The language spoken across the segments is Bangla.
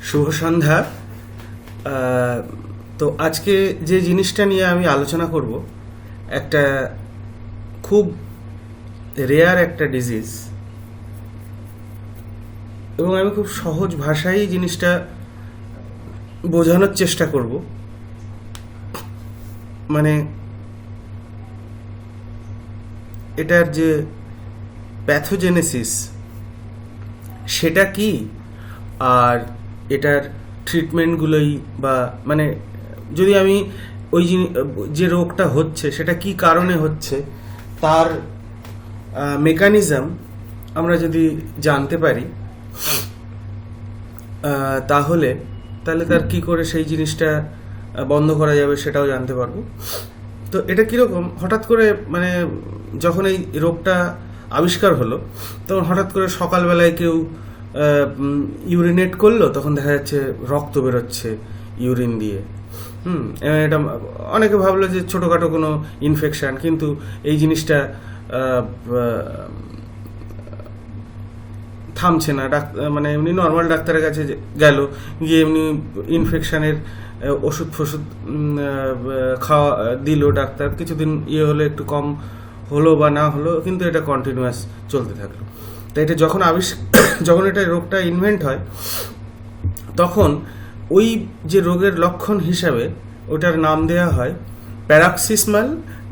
শুভ সন্ধ্যা। তো আজকে যে জিনিসটা নিয়ে আমি আলোচনা করব, একটা খুব রেয়ার একটা ডিজিজ, এবং আমি খুব সহজ ভাষায় জিনিসটা বোঝানোর চেষ্টা করব। মানে এটার যে প্যাথোজেনেসিস সেটা কি, আর এটার ট্রিটমেন্টগুলোই বা মানে যদি আমি ওই যে রোগটা হচ্ছে সেটা কি কারণে হচ্ছে তার মেকানিজম আমরা যদি জানতে পারি, তাহলে তার কি করে সেই জিনিসটা বন্ধ করা যাবে সেটাও জানতে পারবো। তো এটা কীরকম, হঠাৎ করে মানে যখন এই রোগটা আবিষ্কার হলো তখন হঠাৎ করে সকালবেলায় কেউ ইউরিনেট করলো, তখন দেখা যাচ্ছে রক্ত বেরোচ্ছে ইউরিন দিয়ে। এটা অনেকে ভাবলো যে ছোটোখাটো কোনো ইনফেকশান, কিন্তু এই জিনিসটা থামছে না। মানে এমনি নর্মাল ডাক্তারের কাছে গেল, গিয়ে এমনি ইনফেকশানের ওষুধ ফষুধ খাওয়া দিল ডাক্তার, কিছুদিন হলো, একটু কম হলো বা না হলো, কিন্তু এটা কন্টিনিউয়াস চলতে থাকলো। তাই এটা যখন এটা রোগটা ইনভেন্ট হয়, তখন ওই যে রোগের লক্ষণ হিসাবে ওটার নাম দেওয়া হয় প্যারাক্সিসমাল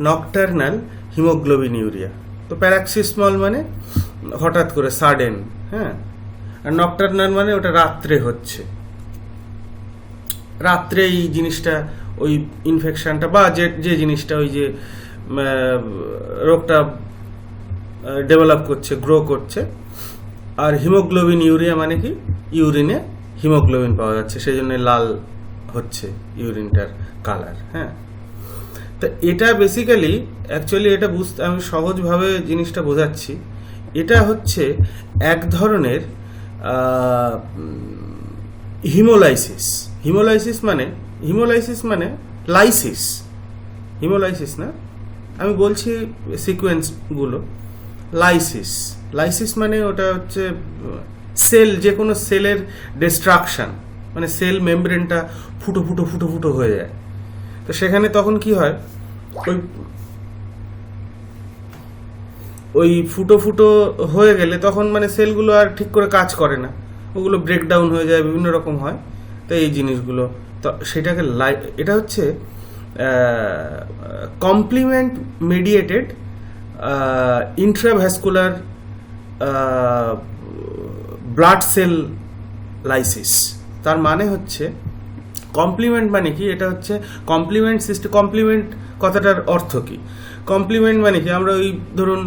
নকটার্নাল হিমোগ্লোবিনিউরিয়া। তো প্যারাক্সিসমাল মানে হঠাৎ করে, সাডেন, হ্যাঁ, আর নকটার্নাল মানে ওটা রাত্রে হচ্ছে, রাত্রে এই জিনিসটা, ওই ইনফেকশনটা বা যে জিনিসটা, ওই যে রোগটা ডেভেলপ করছে, গ্রো করছে। আর হিমোগ্লোবিন ইউরিয়া মানে কি, ইউরিনে হিমোগ্লোবিন পাওয়া যাচ্ছে, সেই জন্য লাল হচ্ছে ইউরিনটার কালার। হ্যাঁ, তো এটা বেসিক্যালি অ্যাকচুয়ালি এটা আমি সহজভাবে জিনিসটা বোঝাচ্ছি। এটা হচ্ছে এক ধরনের হিমোলাইসিস। হিমোলাইসিস মানে হিমোলাইসিস না, আমি বলছি সিকোয়েন্সগুলো। লাইসিস মানে ওটা হচ্ছে সেল, যে কোনো সেলের ডিস্ট্রাকশন, মানে সেল মেমব্রেনটা ফুটো হয়ে যায়। তো সেখানে তখন কি হয়, ওই ফুটো হয়ে গেলে তখন মানে সেলগুলো আর ঠিক করে কাজ করে না, ওগুলো ব্রেকডাউন হয়ে যায়, বিভিন্ন রকম হয়। তো এই জিনিসগুলো, তো সেটাকে এটা হচ্ছে complement mediated intravascular blood cell lysis. তার মানে হচ্ছে কমপ্লিমেন্ট মানে কি, এটা হচ্ছে কমপ্লিমেন্ট সিস্টেম। কমপ্লিমেন্ট কথাটার অর্থ কি? কমপ্লিমেন্ট মানে কি, আমরা ওই ধরুন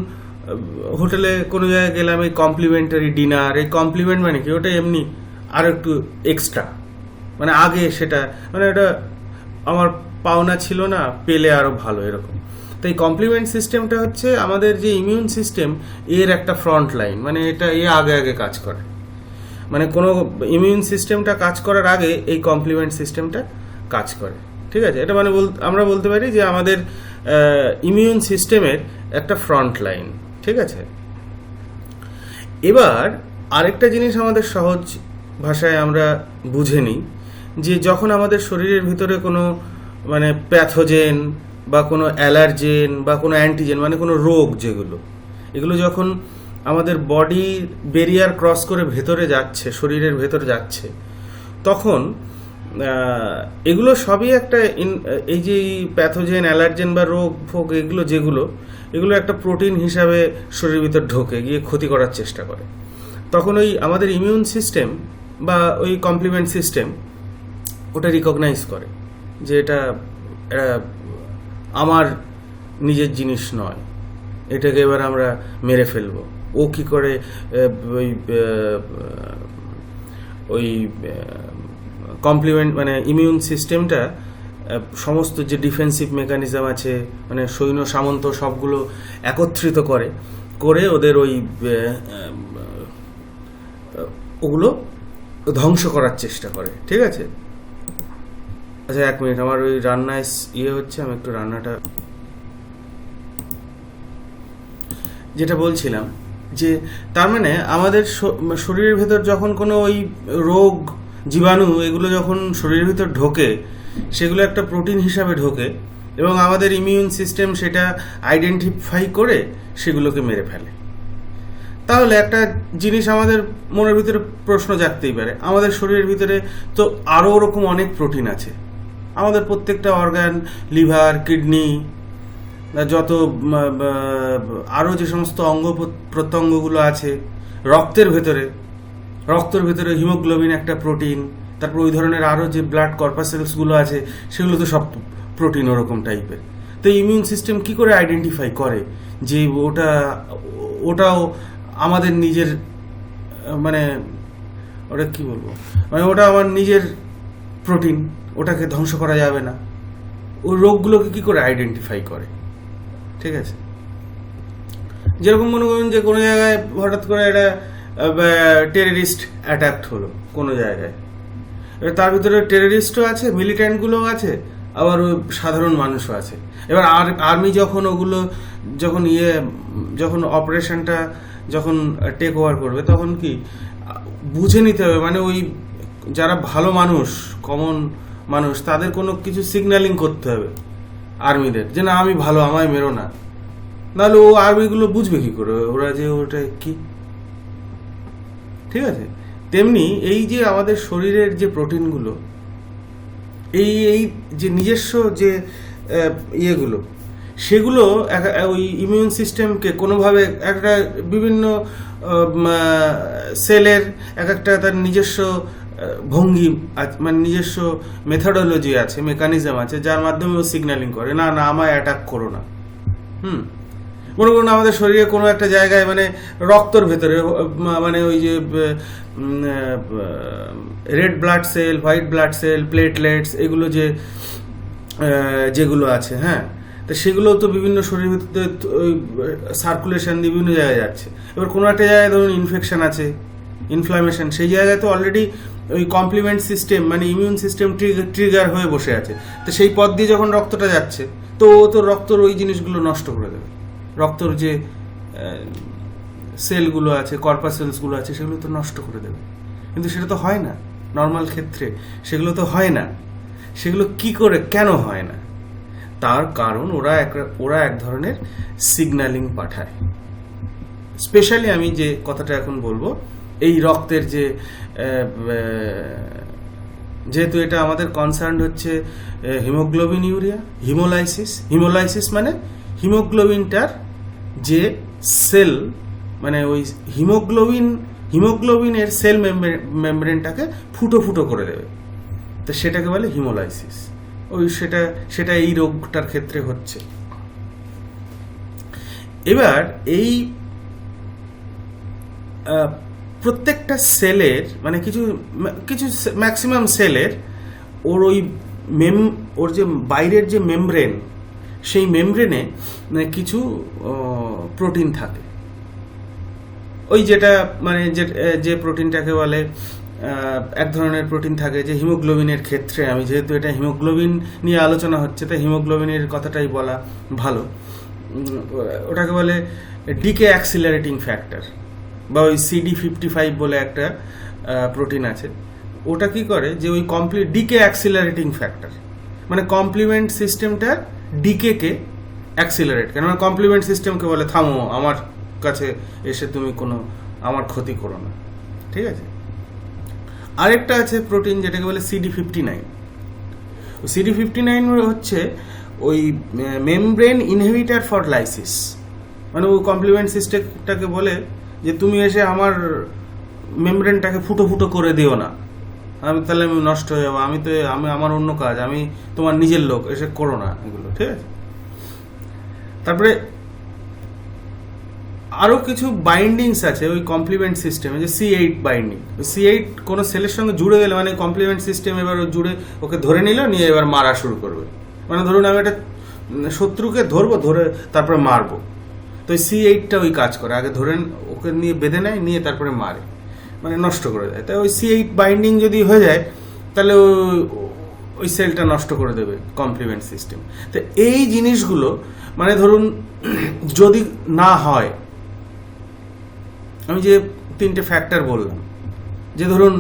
হোটেলে কোনো জায়গায় গেলাম, এই কমপ্লিমেন্টারি ডিনার, এই কমপ্লিমেন্ট মানে কি, ওটা এমনি আরও একটু এক্সট্রা, মানে আগে সেটা, মানে ওটা আমার পাওনা ছিল না, পেলে আরও ভালো, এরকম। তো এই কমপ্লিমেন্ট সিস্টেমটা হচ্ছে আমাদের যে ইমিউন সিস্টেম, এর একটা ফ্রন্ট লাইন, মানে এটা আগে কাজ করে। মানে কোনো ইমিউন সিস্টেমটা কাজ করার আগে এই কমপ্লিমেন্ট সিস্টেমটা কাজ করে, ঠিক আছে? এটা মানে আমরা বলতে পারি যে আমাদের ইমিউন সিস্টেমের একটা ফ্রন্ট লাইন, ঠিক আছে? এবার আরেকটা জিনিস আমাদের সহজ ভাষায় আমরা বুঝে নিই, যে যখন আমাদের শরীরের ভিতরে কোনো মানে প্যাথোজেন বা কোনো অ্যালার্জেন বা কোনো অ্যান্টিজেন, মানে কোনো রোগ, এগুলো যখন আমাদের বডি ব্যারিয়ার ক্রস করে ভেতরে যাচ্ছে, শরীরের ভেতরে যাচ্ছে, তখন এগুলো সবই একটা এই যে প্যাথোজেন, অ্যালার্জেন বা রোগ ফোগ, এগুলো একটা প্রোটিন হিসাবে শরীরের ভিতর ঢোকে, গিয়ে ক্ষতি করার চেষ্টা করে। তখন ওই আমাদের ইমিউন সিস্টেম বা ওই কমপ্লিমেন্ট সিস্টেম ওটা রিকগনাইজ করে যে এটা আমার নিজের জিনিস নয়, এটাকে এবার আমরা মেরে ফেলবো। ও কি করে ওই কমপ্লিমেন্ট মানে ইমিউন সিস্টেমটা সমস্ত যে ডিফেন্সিভ মেকানিজম আছে, মানে সৈন্য সামন্ত সবগুলো একত্রিত করে ওদের ওগুলো ধ্বংস করার চেষ্টা করে, ঠিক আছে? আচ্ছা, 1 মিনিট, আমার ওই রান্নায় হচ্ছে, আমি একটু রান্নাটা, যেটা বলছিলাম, যে তার মানে আমাদের শরীরের ভেতর যখন কোনো ওই রোগ জীবাণু এগুলো যখন শরীরের ভিতর ঢোকে, সেগুলো একটা প্রোটিন হিসাবে ঢোকে এবং আমাদের ইমিউন সিস্টেম সেটা আইডেন্টিফাই করে সেগুলোকে মেরে ফেলে। তাহলে একটা জিনিস আমাদের মনের ভিতরে প্রশ্ন জাগতেই পারে, আমাদের শরীরের ভিতরে তো আরও ওরকম অনেক প্রোটিন আছে। আমাদের প্রত্যেকটা অর্গান, লিভার, কিডনি, যত আরও যে সমস্ত অঙ্গ প্রত্যঙ্গগুলো আছে, রক্তের ভেতরে হিমোগ্লোবিন একটা প্রোটিন, তারপর ওই ধরনের আরও যে ব্লাড কর্পাসেলসগুলো আছে সেগুলো তো সব প্রোটিন ওরকম টাইপের। তো ইমিউন সিস্টেম কি করে আইডেন্টিফাই করে যে ওটাও আমাদের নিজের, মানে ওটা কি বলবো, মানে ওটা আমার নিজের প্রোটিন, ওটাকে ধ্বংস করা যাবে না। ওই রোগগুলোকে কি করে আইডেন্টিফাই করে? ঠিক আছে, যেরকম মনে করুন যে কোনো জায়গায় হঠাৎ করে একটা টেররিস্ট অ্যাটাক হলো কোনো জায়গায়, এবার তার ভিতরে টেররিস্টও আছে, মিলিট্যান্টগুলোও আছে, আবার ওই সাধারণ মানুষও আছে। এবার আর্মি যখন ওগুলো যখন অপারেশনটা যখন টেক ওভার করবে, তখন কি বুঝে নিতে হবে, মানে ওই যারা ভালো মানুষ, কমন মানুষ, তাদের কোনো কিছু সিগন্যালিং করতে হবে আর্মিদের, যে না আমি ভালো, আমায় মেরো না। নাহলে ও আর্মিগুলো বুঝবে কি করে ওরা যে ওটা কি? ঠিক আছে, তেমনি এই যে আমাদের শরীরের যে প্রোটিনগুলো, এই যে নিজস্ব যে ইয়েগুলো, সেগুলো ওই ইমিউন সিস্টেমকে কোনোভাবে একটা বিভিন্ন সেলের একটা তার নিজস্ব ভঙ্গি, মানে নিজস্ব মেথডোলজি আছে, মেকানিজম আছে, যার মাধ্যমে ও সিগন্যালিং করে, না না আমায় অ্যাটাক করো না। মনে করুন আমাদের শরীরে কোনো একটা জায়গায়, মানে রক্তর ভেতরে, মানে ওই যে red blood cell, white blood cell, platelets, এগুলো যেগুলো আছে, হ্যাঁ, তো সেগুলো তো বিভিন্ন শরীরের ভিতরে ওই সার্কুলেশন দিয়ে বিভিন্ন জায়গায় যাচ্ছে। এবার কোনো একটা জায়গায় ধরুন ইনফেকশন আছে, ইনফ্লামেশন, সেই জায়গায় তো অলরেডি ওই কমপ্লিমেন্ট সিস্টেম, মানে ইমিউন সিস্টেম ট্রিগার হয়ে বসে আছে। তো সেই পথ দিয়ে যখন রক্তটা যাচ্ছে, তো ও তো রক্তর ওই জিনিসগুলো নষ্ট করে দেবে, রক্তর যে সেলগুলো আছে, কর্পাসেলসগুলো আছে, সেগুলো তো নষ্ট করে দেবে। কিন্তু সেটা তো হয় না নর্মাল ক্ষেত্রে, সেগুলো তো হয় না। সেগুলো কি করে, কেন হয় না? তার কারণ ওরা এক ধরনের সিগন্যালিং পাঠায়। স্পেশালি আমি যে কথাটা এখন বলবো, এই রক্তের যে, যেহেতু এটা আমাদের কনসার্ন হচ্ছে হিমোগ্লোবিন ইউরিয়া, হিমোলাইসিস মানে হিমোগ্লোবিনটার যে সেল, মানে ওই হিমোগ্লোবিনের সেল মেমব্রেনটাকে ফুটো করে দেবে, তো সেটাকে বলে হিমোলাইসিস। সেটা এই রোগটার ক্ষেত্রে হচ্ছে। এবার এই প্রত্যেকটা সেলের, মানে কিছু ম্যাক্সিমাম সেলের ওর যে বাইরের যে মেমব্রেন, সেই মেমব্রেনে কিছু প্রোটিন থাকে। ওই যেটা, মানে যে প্রোটিনটাকে বলে, এক ধরনের প্রোটিন থাকে যে হিমোগ্লোবিনের ক্ষেত্রে, আমি যেহেতু এটা হিমোগ্লোবিন নিয়ে আলোচনা হচ্ছে, তাই হিমোগ্লোবিনের কথাটাই বলা ভালো। ওটাকে বলে ডিকে অ্যাক্সিলারেটিং ফ্যাক্টর, বা ওই CD55 বলে একটা প্রোটিন আছে। ওটা কি করে যে ওই ডিকে অ্যাক্সিলারেটিং ফ্যাক্টর, মানে কমপ্লিমেন্ট সিস্টেমটার ডিকেকে অ্যাক্সিলারেট, কেন কমপ্লিমেন্ট সিস্টেমকে বলে থামো, আমার কাছে এসে তুমি কোনো আমার ক্ষতি করো না। ঠিক আছে, আরেকটা আছে প্রোটিন যেটাকে বলে CD59। CD59 হচ্ছে ওই মেমব্রেন ইনহিবিটার ফর লাইসিস, মানে ওই কমপ্লিমেন্ট সিস্টেমটাকে বলে যে তুমি এসে আমার মেমব্রেনটাকে ফুটো করে দিও না, তাহলে আমি নষ্ট হয়ে যাবো, আমি আমার অন্য কাজ, আমি তোমার নিজের লোক, এসে করো না এগুলো। ঠিক আছে, তারপরে আরও কিছু বাইন্ডিংস আছে ওই কমপ্লিমেন্ট সিস্টেমে, যে C8 বাইন্ডিং। C8 কোনো সেলের সঙ্গে জুড়ে গেলে, মানে কমপ্লিমেন্ট সিস্টেম এবার জুড়ে ওকে ধরে নিল, নিয়ে এবার মারা শুরু করবে। মানে ধরুন আমি একটা শত্রুকে ধরে তারপরে মারবো, তো C8টা ওই কাজ করে, আগে ওকে নিয়ে বেঁধে নেয়, নিয়ে তারপরে মারে, মানে নষ্ট করে দেয়। তাই ওই C8 বাইন্ডিং যদি হয়ে যায়, তাহলে ওই সেলটা নষ্ট করে দেবে কমপ্লিমেন্ট সিস্টেম। তো এই জিনিসগুলো, মানে ধরুন যদি না হয়, আমি যে 3টে ফ্যাক্টর বললাম, যে ধরুন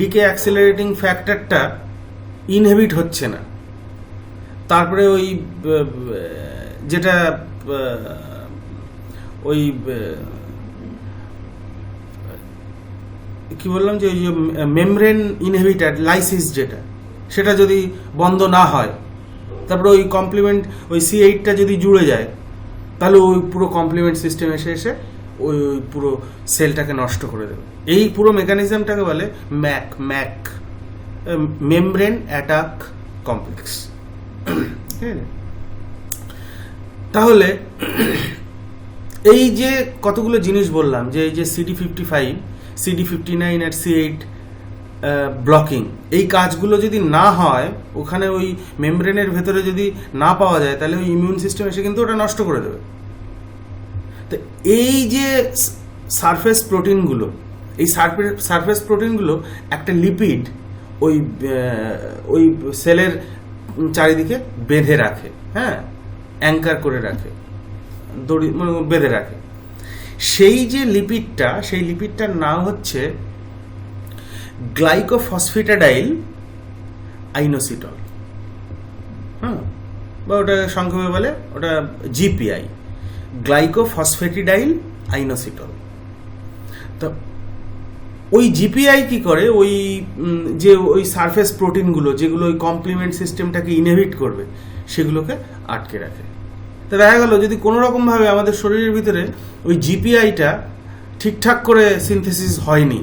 ডিকে অ্যাক্সেলারেটিং ফ্যাক্টরটা ইনহিবিট হচ্ছে না, তারপরে ওই যেটা ওই কি বললাম যে ওই মেমব্রেন ইনহিবিটার লাইসিস যেটা, সেটা যদি বন্ধ না হয়, তারপরে ওই কমপ্লিমেন্ট ওই C8টা যদি জুড়ে যায়, তাহলে ওই পুরো কমপ্লিমেন্ট সিস্টেম এসে ওই পুরো সেলটাকে নষ্ট করে দেবে। এই পুরো মেকানিজমটাকে বলে ম্যাক মেমব্রেন অ্যাটাক কমপ্লেক্স। ঠিক আছে, তাহলে এই যে কতগুলো জিনিস বললাম, যে এই যে CD55, CD59 আর C8 ব্লকিং, এই কাজগুলো যদি না হয়, ওখানে ওই মেমব্রেনের ভেতরে যদি না পাওয়া যায়, তাহলে ওই ইমিউন সিস্টেম এসে কিন্তু ওটা নষ্ট করে দেবে। তো এই যে সারফেস প্রোটিনগুলো, এই সারফেস প্রোটিনগুলো একটা লিপিড ওই সেলের চারিদিকে বেঁধে রাখে, হ্যাঁ, অ্যাঙ্কার করে রাখে, দড়ি বেঁধে রাখে। সেই যে লিপিডটা, সেই লিপিডটার নাম হচ্ছে গ্লাইকোফসফেটিডাইল আইনোসিটল, হ্যাঁ, বা ওটা সংক্ষেপে বলে ওটা GPI, গ্লাইকোফসফেটিডাইল আইনোসিটল। তো ওই GPI কি করে, ওই সারফেস প্রোটিনগুলো যেগুলো ওই কমপ্লিমেন্ট সিস্টেমটাকে ইনহিবিট করবে, সেগুলোকে আটকে রাখে। তো দেখা গেল যদি কোনো রকমভাবে আমাদের শরীরের ভিতরে ওই GPIটা ঠিকঠাক করে সিনথেসিস হয়নি,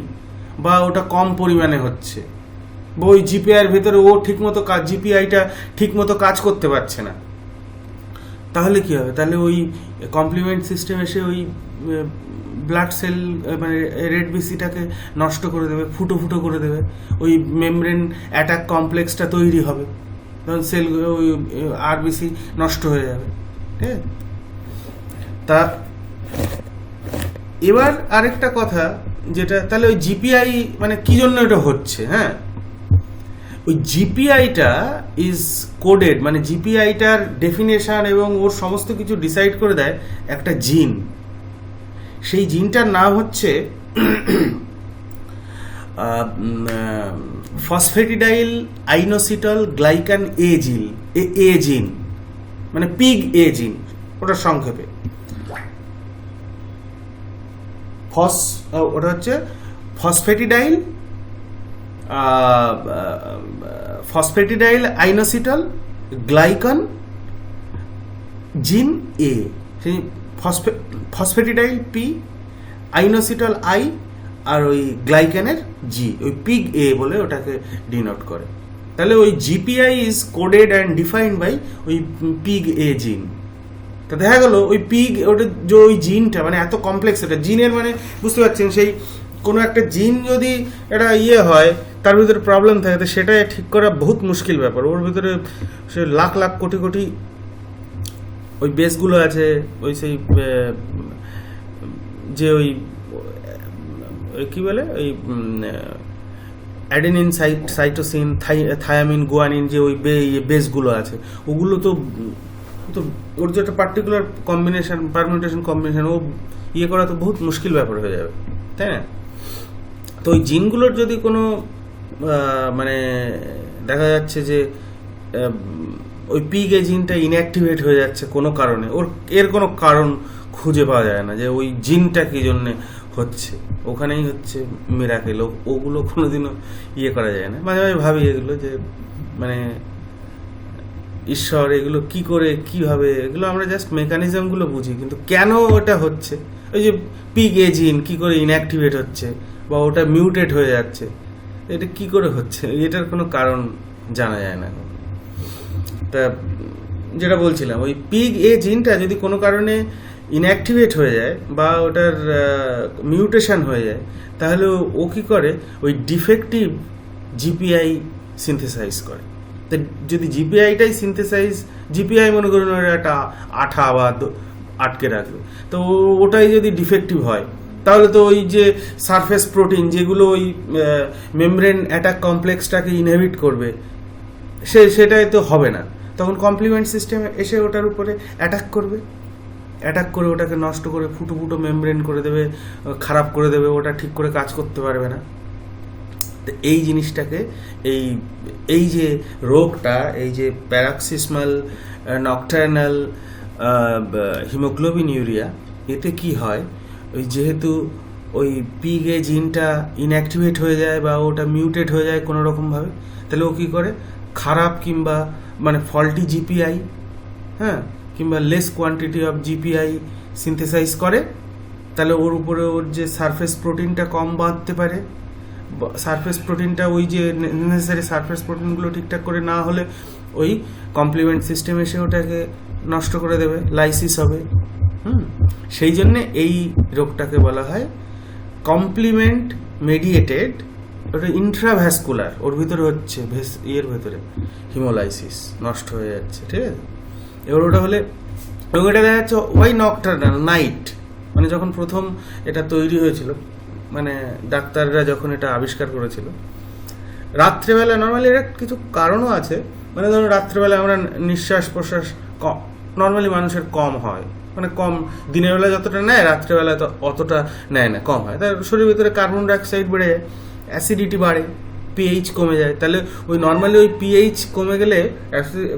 বা ওটা কম পরিমাণে হচ্ছে, বা ওই GPIর ভেতরে GPIটা ঠিকমতো কাজ করতে পারছে না, তাহলে কি হবে? তাহলে ওই কমপ্লিমেন্ট সিস্টেম এসে ওই ব্লাড সেল মানে রেড বিসিটাকে নষ্ট করে দেবে, ফুটো করে দেবে, ওই মেমব্রেন অ্যাটাক কমপ্লেক্সটা তৈরি হবে, তখন সেল ওই RBC নষ্ট হয়ে যাবে। ঠিক আছে, তা এবার আরেকটা কথা যেটা, তাহলে ওই GPI মানে কি জন্য এটা হচ্ছে, হ্যাঁ, ওই GPIটা ইজ কোডেড, মানে GPIটার ডেফিনেশন এবং ওর সমস্ত কিছু ডিসাইড করে দেয় একটা জিন। সেই জিনটার নাম হচ্ছে ফসফেটিডাইল আইনোসিটল গ্লাইকান এ জিন, মানে পিগ এ জিন, ওটা সংক্ষেপে ওটা হচ্ছে ফসফেটিডাইল আইনোসিটল গ্লাইকান জিন এ, সেই ফসফেটিডাইল পি, আইনোসিটল আই, আর ওই গ্লাইকানের জি, ওই পিগ এ বলে ওটাকে ডিনোট করে। তাহলে ওই GPI is coded and defined by ওই পিগ এ জিন। তা দেখা গেল ওই ওটা যে ওই জিনটা মানে এত কমপ্লেক্স, এটা জিনের মানে বুঝতে পারছেন, সেই কোনো একটা জিন যদি এটা হয়, তার ভিতরে প্রবলেম থাকে, তো সেটা ঠিক করা বহুত মুশকিল ব্যাপার। ওর ভিতরে সে লাখ লাখ কোটি ওই বেসগুলো আছে, ওই সেই যে ওই কি বলে ওই অ্যাডেনিন, সাইটোসিন, থায়ামিন, গুয়ানিন, যে ওই বেসগুলো আছে, ওগুলো তো ওর যে একটা পার্টিকুলার পারমিউটেশন কম্বিনেশন ও করা তো বহুত মুশকিল ব্যাপার হয়ে যাবে, তাই না? তো ওই জিনগুলোর যদি কোনো মানে দেখা যাচ্ছে যে ওই পিগ এ জিনটা ইনঅ্যাক্টিভেট হয়ে যাচ্ছে কোনো কারণে, এর কোনো কারণ খুঁজে পাওয়া যায় না যে ওই জিনটা কি জন্যে হচ্ছে, ওখানেই হচ্ছে মিরাকেল। ওগুলো কোনোদিনও করা যায় না। মাঝে মাঝে ভাবি এগুলো যে মানে ঈশ্বর এগুলো কি করে, কিভাবে, এগুলো আমরা জাস্ট মেকানিজমগুলো বুঝি, কিন্তু কেন ওটা হচ্ছে, ওই যে পিগ এ জিন কি করে ইনঅ্যাক্টিভেট হচ্ছে বা ওটা মিউটেট হয়ে যাচ্ছে, এটা কি করে হচ্ছে, এটার কোনো কারণ জানা যায় না। তা যেটা বলছিলাম, ওই পিগ এ জিনটা যদি কোনো কারণে ইনঅ্যাক্টিভেট হয়ে যায় বা ওটার মিউটেশন হয়ে যায়, তাহলে ও কী করে, ওই ডিফেক্টিভ GPI সিনথেসাইজ করে। তো যদি GPIটাই GPI মনে করুন ওটা একটা আঠা বা আটকে রাখবে, তো ওটাই যদি ডিফেক্টিভ হয়, তাহলে তো ওই যে সারফেস প্রোটিন যেগুলো ওই মেমব্রেন অ্যাটাক কমপ্লেক্সটাকে ইনহিবিট করবে, সেটাই তো হবে না, তখন কমপ্লিমেন্ট সিস্টেম এসে ওটার উপরে অ্যাটাক করবে। অ্যাটাক করে ওটাকে নষ্ট করে ফুটো ফুটো মেমব্রেন করে দেবে, খারাপ করে দেবে, ওটা ঠিক করে কাজ করতে পারবে না। তো এই জিনিসটাকে এই এই যে রোগটা, এই যে প্যারক্সিসমাল নকটার্নাল হিমোগ্লোবিনিউরিয়া, এতে কি হয়, ওই যেহেতু ওই পিগে জিনটা ইনঅ্যাক্টিভেট হয়ে যায় বা ওটা মিউটেট হয়ে যায় কোনো রকমভাবে, তাহলে ও কী করে খারাপ কিংবা মানে ফল্টি জিপিআই, হ্যাঁ, কিংবা less quantity of GPI synthesise করে। তাহলে ওর উপরে ওর যে সারফেস প্রোটিনটা কম বাঁধতে পারে, সারফেস প্রোটিনটা ওই যে নেসেসারি সারফেস প্রোটিনগুলো ঠিকঠাক করে না হলে ওই কমপ্লিমেন্ট সিস্টেম এসে ওটাকে নষ্ট করে দেবে, লাইসিস হবে। সেই জন্যে এই রোগটাকে বলা হয় কমপ্লিমেন্ট মেডিয়েটেড, ওটা ইন্ট্রাভ্যাসকুলার, ওর ভিতরে হচ্ছে ইয়ের ভেতরে হিমোলাইসিস, নষ্ট হয়ে যাচ্ছে, ঠিক আছে। এবার ওটা হলে ওটা দেখা যাচ্ছে ওয়াই নকটার্নাল, নাইট, মানে যখন প্রথম এটা তৈরি হয়েছিল, মানে ডাক্তাররা যখন এটা আবিষ্কার করেছিল, রাত্রেবেলা নর্মালি এর কিছু কারণও আছে, মানে ধরুন রাত্রেবেলা আমরা নিঃশ্বাস প্রশ্বাস কম নর্মালি মানুষের কম হয়, মানে কম, দিনের বেলা যতটা নেয় রাত্রেবেলা তো অতটা নেয় না, কম হয়, তার শরীরের ভিতরে কার্বন ডাইঅক্সাইড বেড়ে যায়, অ্যাসিডিটি বাড়ে, পিএইচ কমে যায়। তাহলে ওই নর্মালি ওই পিএইচ কমে গেলে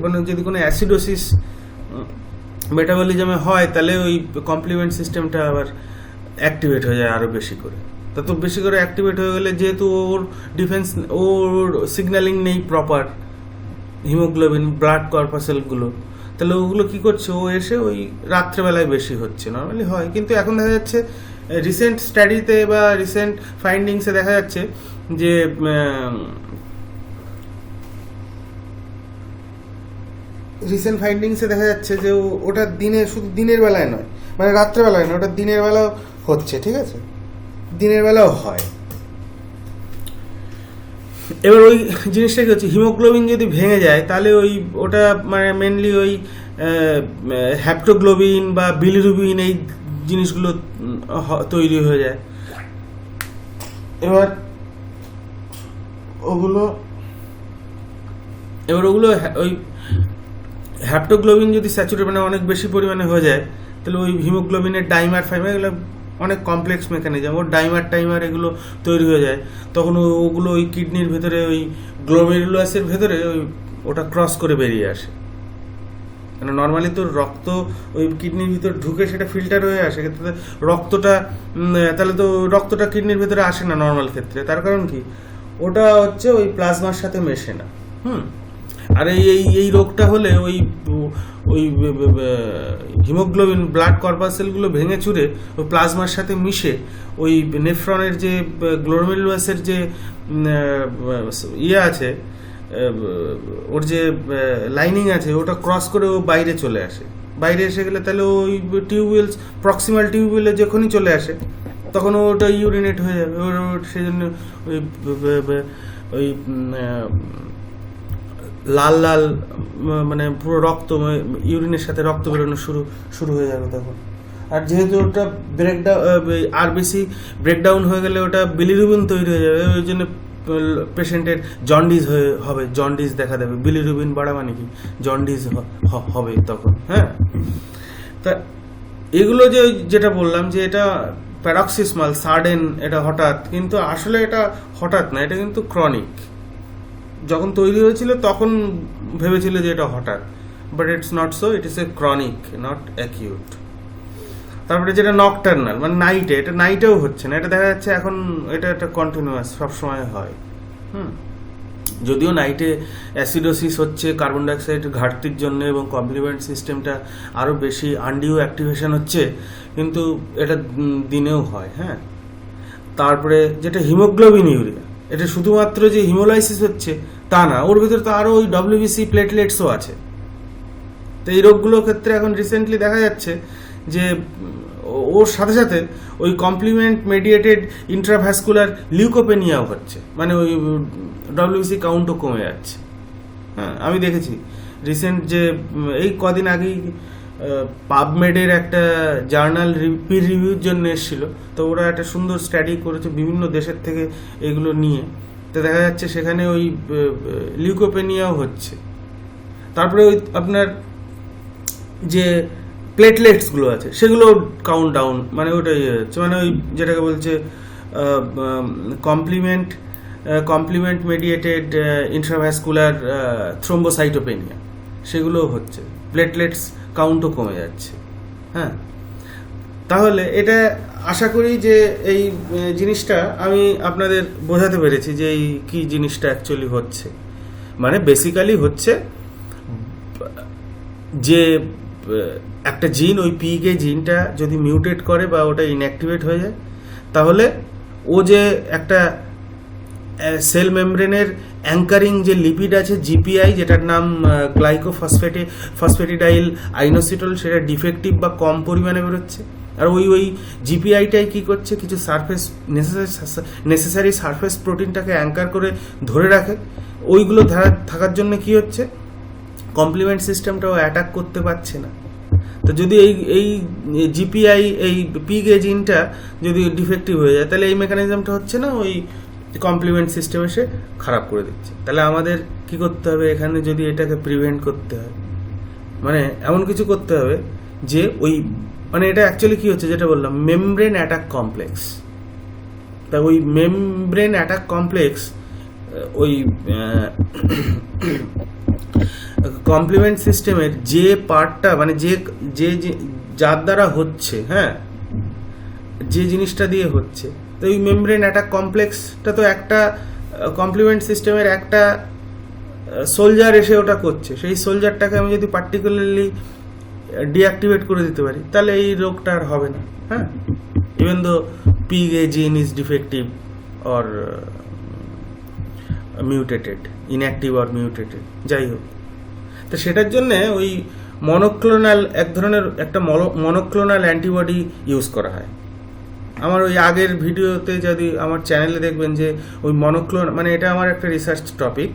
মানে যদি কোনো অ্যাসিডোসিস মেটাবলিজমে হয়, তাহলে ওই কমপ্লিমেন্ট সিস্টেমটা আবার অ্যাক্টিভেট হয়ে যায় আরও বেশি করে। তত বেশি করে অ্যাক্টিভেট হয়ে গেলে যেহেতু ওর ডিফেন্স, ওর সিগন্যালিং নেই প্রপার হিমোগ্লোবিন ব্লাড কর্পাসেলগুলো, তাহলে ওগুলো কী করছে, ও এসে ওই রাত্রেবেলায় বেশি হচ্ছে, নর্মালি হয়। কিন্তু এখন দেখা যাচ্ছে রিসেন্ট স্টাডিতে বা রিসেন্ট ফাইন্ডিংসে দেখা যাচ্ছে যে ওটা দিনে, শুধু দিনের বেলায় নয়, মানে রাত্রেবেলায় নয়, ওটা দিনের বেলাও হচ্ছে, ঠিক আছে, দিনের বেলাও হয়। এবার ওই জিনিসটা কি হচ্ছে, হিমোগ্লোবিন যদি ভেঙে যায় তাহলে ওই ওটা মানে মেনলি ওই হ্যাপ্টোগ্লোবিন বা বিলিরুবিন এই জিনিসগুলো তৈরি হয়ে যায়। এবার ওগুলো ওই হ্যাপ্টোগ্লোবিন যদি স্যাচুরেট মানে অনেক বেশি পরিমাণে হয়ে যায়, তাহলে ওই হিমোগ্লোবিনের ডাইমার ফাইমার, এগুলো অনেক কমপ্লেক্স মেকানিজম, ওর টাইমার এগুলো তৈরি হয়ে যায়, তখন ওগুলো ওই কিডনির ভেতরে ওই গ্লোমেরুলাসের ভেতরে ওটা ক্রস করে বেরিয়ে আসে। মানে নর্মালি তো রক্ত ওই কিডনির ভিতর ঢুকে সেটা ফিল্টার হয়ে আসে, ক্ষেত্রে রক্তটা, তাহলে তো রক্তটা কিডনির ভেতরে আসে না নর্মাল ক্ষেত্রে, তার কারণ কি, ওটা হচ্ছে ওই প্লাজমার সাথে মেশে না। আর এই রোগটা হলে ওই হিমোগ্লোবিন ব্লাড কর্পাসেলগুলো ভেঙে চুরে ওই প্লাজমার সাথে মিশে ওই নেফ্রনের যে গ্লোমেরুলাসের যে ইয়ে আছে, ওর যে লাইনিং আছে, ওটা ক্রস করে ও বাইরে চলে আসে। বাইরে এসে গেলে তাহলে ওই টিউবওয়েলস, প্রক্সিমাল টিউবওয়েলে যখনই চলে আসে তখন ওটা ইউরিনেট হয়ে যাবে, সেই জন্য ওই লাল লাল মানে পুরো রক্ত, ইউরিনের সাথে রক্ত বেরোনো শুরু হয়ে যাবে তখন। আর যেহেতু ওটা আরবিসি ব্রেকডাউন হয়ে গেলে ওটা বিলিরুবিন তৈরি হয়ে যাবে, ওই জন্য পেশেন্টের জন্ডিস হবে, জন্ডিস দেখা দেবে। বিলিরুবিন বাড়া মানে কি, জন্ডিস হবে তখন। হ্যাঁ, তা এগুলো যেটা বললাম যে এটা প্যারক্সিসমাল, সাডেন, এটা হঠাৎ, কিন্তু আসলে এটা হঠাৎ না, এটা কিন্তু ক্রনিক। যখন তৈরি হয়েছিল তখন ভেবেছিল যে এটা হঠাৎ, but it's not so, it is A chronic, not acute. তারপরে যেটা নকটার্নাল, মানে নাইটে, এটা নাইটেও হচ্ছে না, এটা দেখা যাচ্ছে এখন এটা একটা কন্টিনিউয়াস সবসময় হয়। যদিও নাইটে অ্যাসিডোসিস হচ্ছে কার্বন ডাইঅক্সাইড ঘাটতির জন্য এবং কমপ্লিমেন্ট সিস্টেমটা আরও বেশি আনডিউ অ্যাক্টিভেশন হচ্ছে, কিন্তু এটা দিনেও হয়। হ্যাঁ, তারপরে যেটা হিমোগ্লোবিন ইউরিয়া, এটা শুধুমাত্র যে হিমোলাইসিস হচ্ছে তা না, ওর ভিতরে তো আরও ওই ডব্লিউবিসি প্লেটলেটসও আছে। তো এই রোগগুলোর ক্ষেত্রে এখন রিসেন্টলি দেখা যাচ্ছে যে ওর সাথে সাথে ওই কমপ্লিমেন্ট মেডিয়েটেড ইন্ট্রাভ্যাসকুলার লিউকোপেনিয়াও হচ্ছে, মানে ওই ডব্লিউবিসি কাউন্টও কমে যাচ্ছে। হ্যাঁ, আমি দেখেছি রিসেন্ট যে এই কদিন আগেই পাবমেডের একটা জার্নাল পির রিভিউর জন্য এসেছিল, তো ওরা একটা সুন্দর স্টাডি করেছে বিভিন্ন দেশের থেকে এগুলো নিয়ে, তো দেখা যাচ্ছে সেখানে ওই লিউকোপেনিয়াও হচ্ছে। তারপরে ওই আপনার যে প্লেটলেটসগুলো আছে সেগুলো কাউন্ট ডাউন, মানে ওটা ইয়ে হচ্ছে, মানে ওই যেটাকে বলছে কমপ্লিমেন্ট মেডিয়েটেড ইন্ট্রাভ্যাসকুলার থ্রোম্বোসাইটোপেনিয়া, সেগুলো হচ্ছে, প্লেটলেটস কাউন্টও কমে যাচ্ছে। হ্যাঁ, তাহলে এটা আশা করি যে এই জিনিসটা আমি আপনাদের বোঝাতে পেরেছি যে এই কী জিনিসটা অ্যাকচুয়ালি হচ্ছে। মানে বেসিক্যালি হচ্ছে যে একটা জিন, ওই পিকে জিনটা যদি মিউটেট করে বা ওটা ইনঅ্যাক্টিভেট হয়ে যায়, তাহলে ও যে একটা সেল মেমব্রেনের অ্যাঙ্কারিং যে লিপিড আছে জিপিআই, যেটার নাম ফসফেটিডাইল আইনোসিটল, সেটা ডিফেক্টিভ বা কম পরিমাণে বেরোচ্ছে। আর ওই জিপিআইটাই কী করছে, কিছু সারফেস নেসেসারি সারফেস প্রোটিনটাকে অ্যাঙ্কার করে ধরে রাখে। ওইগুলো থাকার জন্য কি হচ্ছে, কমপ্লিমেন্ট সিস্টেমটাও অ্যাটাক করতে পারছে না। তো যদি এই জিপিআই, এই পিগে জিনটা যদি ডিফেক্টিভ হয়ে যায়, তাহলে এই মেকানিজমটা হচ্ছে না, ওই কমপ্লিমেন্ট সিস্টেম এসে খারাপ করে দিচ্ছে। তাহলে আমাদের কি করতে হবে এখানে, যদি এটাকে প্রিভেন্ট করতে হয়, মানে এমন কিছু করতে হবে যে ওই, মানে এটা অ্যাকচুয়ালি কি হচ্ছে, যেটা বললাম মেমব্রেন অ্যাটাক কমপ্লেক্স। তা ওই মেমব্রেন অ্যাটাক কমপ্লেক্স ওই কমপ্লিমেন্ট সিস্টেমের যে পার্টটা, মানে যে যে যার দ্বারা হচ্ছে, হ্যাঁ, যে জিনিসটা দিয়ে হচ্ছে, তো এই মেমব্রেন অ্যাটাক কমপ্লেক্সটা তো একটা কমপ্লিমেন্ট সিস্টেমের একটা সোলজার এসে ওটা করছে। সেই সোলজারটাকে আমি যদি পার্টিকুলারলি ডিঅ্যাক্টিভেট করে দিতে পারি, তাহলে এই রোগটা আর হবে না। হ্যাঁ, ইভেন দো পিগে জিন is defective or mutated, inactive or mutated, যাই হোক। তো সেটার জন্যে ওই মনোক্লোনাল, এক ধরনের একটা মনোক্লোনাল অ্যান্টিবডি ইউজ করা হয়। আমার ওই আগের ভিডিওতে যদি আমার চ্যানেলে দেখবেন যে ওই মানে এটা আমার একটা রিসার্চ টপিক,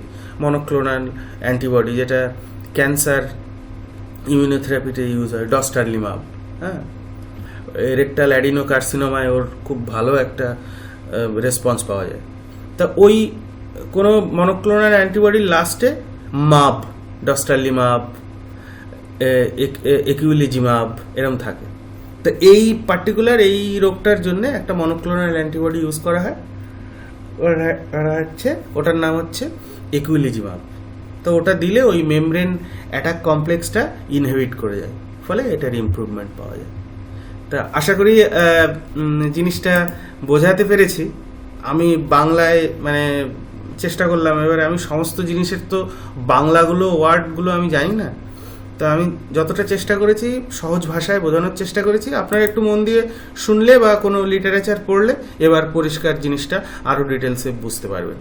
মনোক্লোনাল অ্যান্টিবডি, যেটা ক্যান্সার ইমিউনোথেরাপিতে ইউজ হয়, ডস্টারলিমাব। হ্যাঁ, রেকটাল অ্যাডিনোকার্সিনোমায় ওর খুব ভালো একটা রেসপন্স পাওয়া যায়। তা ওই কোনো মনোক্লোনাল অ্যান্টিবডির লাস্টে মাব, ডস্টারলিমাব, একুইলিজিমাব এরম থাকে। তো এই পার্টিকুলার এই রোগটার জন্য একটা মনোক্লোনাল অ্যান্টিবডি ইউজ করা হয়, ওটার নাম হচ্ছে একুইলিজিমাব। তো ওটা দিলে ওই মেমব্রেন অ্যাটাক কমপ্লেক্সটা ইনহিবিট করে যায়, ফলে এটার ইমপ্রুভমেন্ট পাওয়া যায়। তা আশা করি জিনিসটা বোঝাতে পেরেছি। আমি বাংলায় মানে চেষ্টা করলাম, এবারে আমি সমস্ত জিনিসের তো বাংলাগুলো ওয়ার্ডগুলো আমি জানি না, তো আমি যতটা চেষ্টা করেছি সহজ ভাষায় বোঝানোর চেষ্টা করেছি। আপনারা একটু মন দিয়ে শুনলে বা কোনো লিটারেচার পড়লে এবার পরিষ্কার জিনিসটা আরও ডিটেলসে বুঝতে পারবেন।